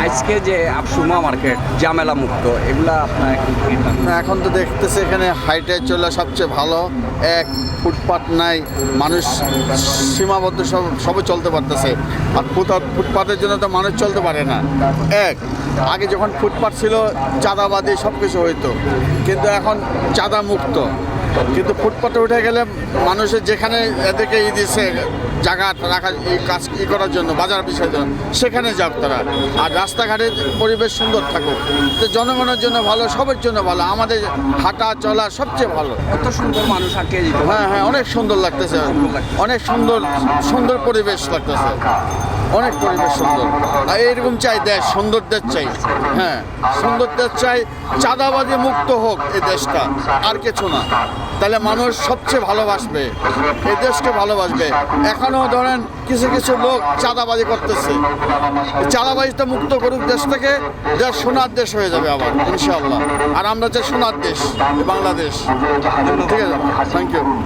আজকে যে সুমা মার্কেট ঝামেলা মুক্ত এগুলা আপনার না, এখন তো দেখতেছে এখানে হাইটে চলে সবচেয়ে ভালো। এক, ফুটপাত নাই, মানুষ সীমাবদ্ধ সবে চলতে পারতেছে। আর ফুটপাতের জন্য তো মানুষ চলতে পারে না। এক, আগে যখন ফুটপাত ছিল চাঁদাবাদি সব কিছু হইতো, কিন্তু এখন চাঁদা মুক্ত। কিন্তু ফুটপাতে উঠে গেলে মানুষের যেখানে এদেরকে দিচ্ছে জায়গা রাখা কাজ করার জন্য, বাজার বিষয়ের জন্য, সেখানে যাক তারা। আর রাস্তাঘাটের পরিবেশ সুন্দর থাকুক, তো জনগণের জন্য ভালো, সবার জন্য ভালো, আমাদের হাঁটা চলা সবচেয়ে ভালো। কত সুন্দর মানুষ আটকে যেত। হ্যাঁ হ্যাঁ, অনেক সুন্দর লাগতেছে, অনেক সুন্দর সুন্দর পরিবেশ লাগতেছে, অনেক পরিবেশ সুন্দর। আর এইরকম চাই দেশ, সুন্দর দেশ চাই। হ্যাঁ, সুন্দর দেশ চাই, চাঁদাবাজি মুক্ত হোক এই দেশটা, আর কিছু না। তাহলে মানুষ সবচেয়ে ভালোবাসবে, এই দেশকে ভালোবাসবে। এখনও ধরেন কিছু কিছু লোক চাঁদাবাজি করতেছে, চাঁদাবাজিটা মুক্ত করুক দেশ থেকে, দেশ সোনার দেশ হয়ে যাবে আবার ইনশাআল্লাহ। আর আমরা যে সোনার দেশ বাংলাদেশ। ঠিক আছে, থ্যাংক ইউ।